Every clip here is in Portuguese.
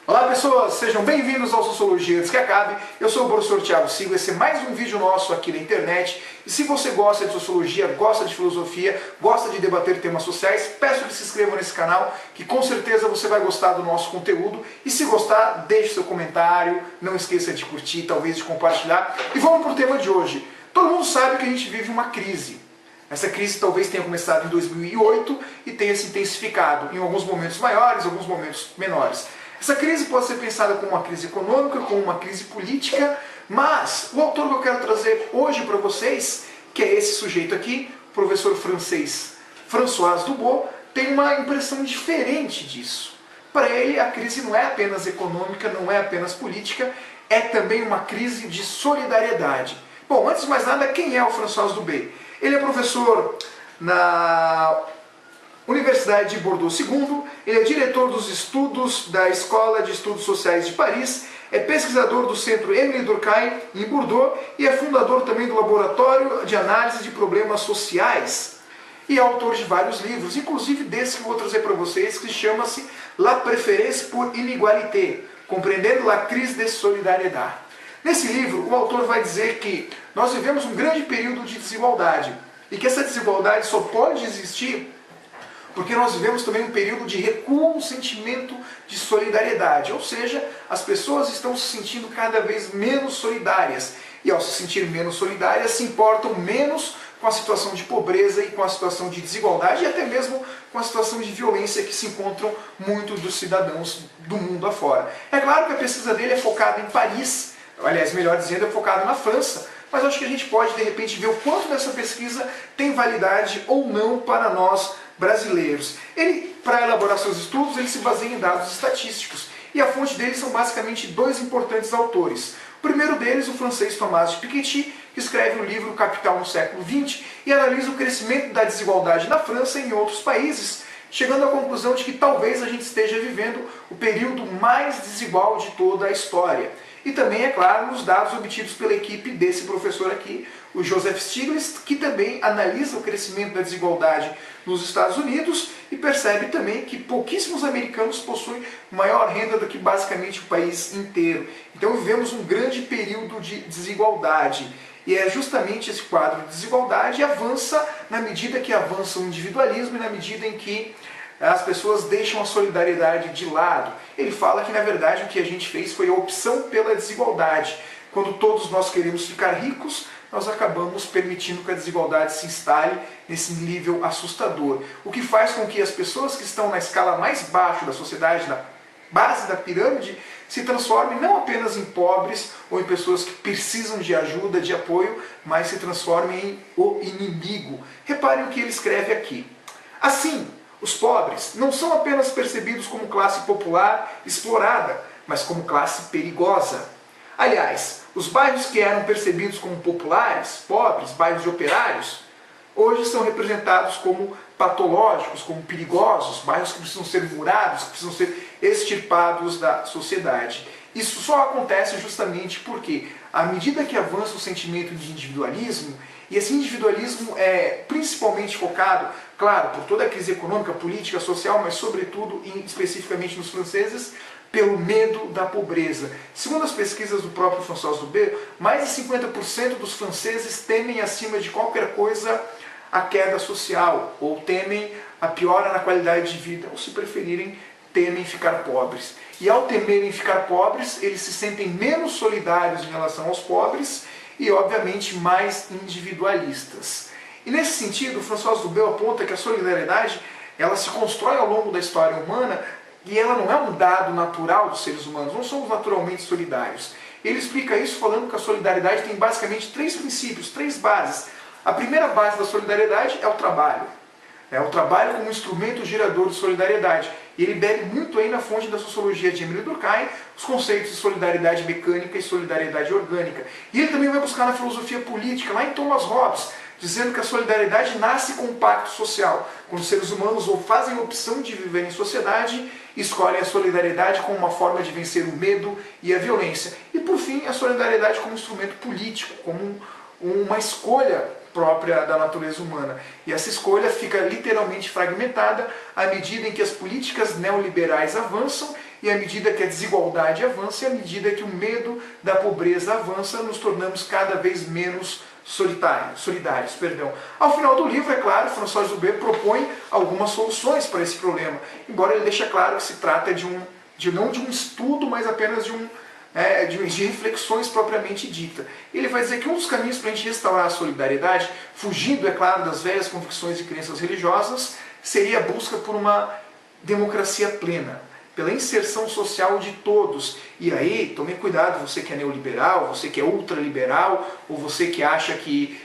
Olá pessoas, sejam bem-vindos ao Sociologia Antes que Acabe. Eu sou o professor Thiago Silva, esse é mais um vídeo nosso aqui na internet. E se você gosta de sociologia, gosta de filosofia, gosta de debater temas sociais, peço que se inscreva nesse canal, que com certeza você vai gostar do nosso conteúdo. E se gostar, deixe seu comentário, não esqueça de curtir, talvez de compartilhar. E vamos para o tema de hoje. Todo mundo sabe que a gente vive uma crise. Essa crise talvez tenha começado em 2008 e tenha se intensificado em alguns momentos maiores, alguns momentos menores. Essa crise pode ser pensada como uma crise econômica, como uma crise política, mas o autor que eu quero trazer hoje para vocês, que é esse sujeito aqui, o professor francês François Dubos, tem uma impressão diferente disso. Para ele, a crise não é apenas econômica, não é apenas política, é também uma crise de solidariedade. Bom, antes de mais nada, quem é o François Dubos? Ele é professor na Universidade de Bordeaux II, ele é diretor dos estudos da Escola de Estudos Sociais de Paris, é pesquisador do Centro Émile Durkheim em Bordeaux e é fundador também do Laboratório de Análise de Problemas Sociais e é autor de vários livros, inclusive desse que eu vou trazer para vocês, que chama-se La Préférence pour Inégalité, compreendendo la crise de solidariedade. Nesse livro, o autor vai dizer que nós vivemos um grande período de desigualdade e que essa desigualdade só pode existir porque nós vivemos também um período de recuo no sentimento de solidariedade, ou seja, as pessoas estão se sentindo cada vez menos solidárias e ao se sentir menos solidárias se importam menos com a situação de pobreza e com a situação de desigualdade e até mesmo com a situação de violência que se encontram muitos dos cidadãos do mundo afora. É claro que a pesquisa dele é focada em Paris, aliás, melhor dizendo, é focada na França, mas acho que a gente pode de repente ver o quanto dessa pesquisa tem validade ou não para nós brasileiros. Ele, para elaborar seus estudos, ele se baseia em dados estatísticos. E a fonte deles são basicamente dois importantes autores. O primeiro deles, o francês Thomas de Piketty, que escreve o livro Capital no século XX e analisa o crescimento da desigualdade na França e em outros países, chegando à conclusão de que talvez a gente esteja vivendo o período mais desigual de toda a história. E também, é claro, os dados obtidos pela equipe desse professor aqui, o Joseph Stiglitz, que também analisa o crescimento da desigualdade nos Estados Unidos e percebe também que pouquíssimos americanos possuem maior renda do que basicamente o país inteiro. Então vivemos um grande período de desigualdade. E é justamente esse quadro de desigualdade avança na medida que avança o individualismo e na medida em que as pessoas deixam a solidariedade de lado. Ele fala que, na verdade, o que a gente fez foi a opção pela desigualdade. Quando todos nós queremos ficar ricos, nós acabamos permitindo que a desigualdade se instale nesse nível assustador. O que faz com que as pessoas que estão na escala mais baixa da sociedade, na base da pirâmide, se transformem não apenas em pobres ou em pessoas que precisam de ajuda, de apoio, mas se transformem em o inimigo. Reparem o que ele escreve aqui. Assim, os pobres não são apenas percebidos como classe popular explorada, mas como classe perigosa. Aliás, os bairros que eram percebidos como populares, pobres, bairros de operários, hoje são representados como patológicos, como perigosos, bairros que precisam ser murados, que precisam ser extirpados da sociedade. Isso só acontece justamente porque, à medida que avança o sentimento de individualismo, e esse individualismo é principalmente focado, claro, por toda a crise econômica, política, social, mas sobretudo, especificamente nos franceses, pelo medo da pobreza. Segundo as pesquisas do próprio François Dubos, mais de 50% dos franceses temem, acima de qualquer coisa, a queda social, ou temem a piora na qualidade de vida, ou se preferirem, temem ficar pobres. E ao temerem ficar pobres, eles se sentem menos solidários em relação aos pobres e, obviamente, mais individualistas. E nesse sentido, François Dubos aponta que a solidariedade ela se constrói ao longo da história humana e ela não é um dado natural dos seres humanos, não somos naturalmente solidários. Ele explica isso falando que a solidariedade tem basicamente três princípios, três bases. A primeira base da solidariedade é o trabalho. É o trabalho como instrumento gerador de solidariedade. E ele bebe muito aí na fonte da sociologia de Émile Durkheim os conceitos de solidariedade mecânica e solidariedade orgânica. E ele também vai buscar na filosofia política, lá em Thomas Hobbes, dizendo que a solidariedade nasce com um pacto social, quando os seres humanos ou fazem a opção de viver em sociedade e escolhem a solidariedade como uma forma de vencer o medo e a violência. E por fim, a solidariedade como instrumento político, como uma escolha própria da natureza humana. E essa escolha fica literalmente fragmentada à medida em que as políticas neoliberais avançam e à medida que a desigualdade avança e à medida que o medo da pobreza avança, nos tornamos cada vez menos solidários. Ao final do livro, é claro, François Joubert propõe algumas soluções para esse problema, embora ele deixe claro que se trata não de um estudo, mas apenas de reflexões propriamente dita. Ele vai dizer que um dos caminhos para a gente restaurar a solidariedade, fugindo, é claro, das velhas convicções e crenças religiosas, seria a busca por uma democracia plena, pela inserção social de todos. E aí, tome cuidado, você que é neoliberal, você que é ultraliberal, ou você que acha que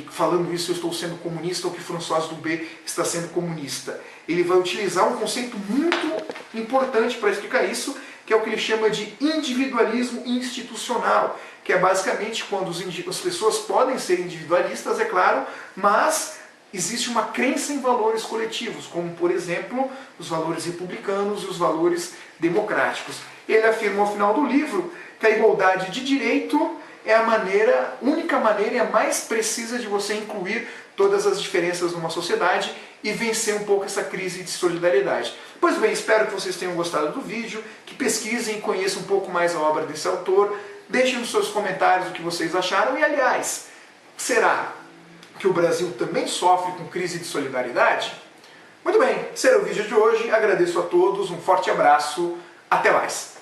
falando isso eu estou sendo comunista, ou que François Joubert está sendo comunista. Ele vai utilizar um conceito muito importante para explicar isso, que é o que ele chama de individualismo institucional, que é basicamente quando as pessoas podem ser individualistas, é claro, mas existe uma crença em valores coletivos, como, por exemplo, os valores republicanos e os valores democráticos. Ele afirma ao final do livro que a igualdade de direito é a única maneira e a mais precisa de você incluir todas as diferenças numa sociedade e vencer um pouco essa crise de solidariedade. Pois bem, espero que vocês tenham gostado do vídeo, que pesquisem e conheçam um pouco mais a obra desse autor. Deixem nos seus comentários o que vocês acharam e, aliás, será que o Brasil também sofre com crise de solidariedade? Muito bem, esse era o vídeo de hoje. Agradeço a todos, um forte abraço, até mais!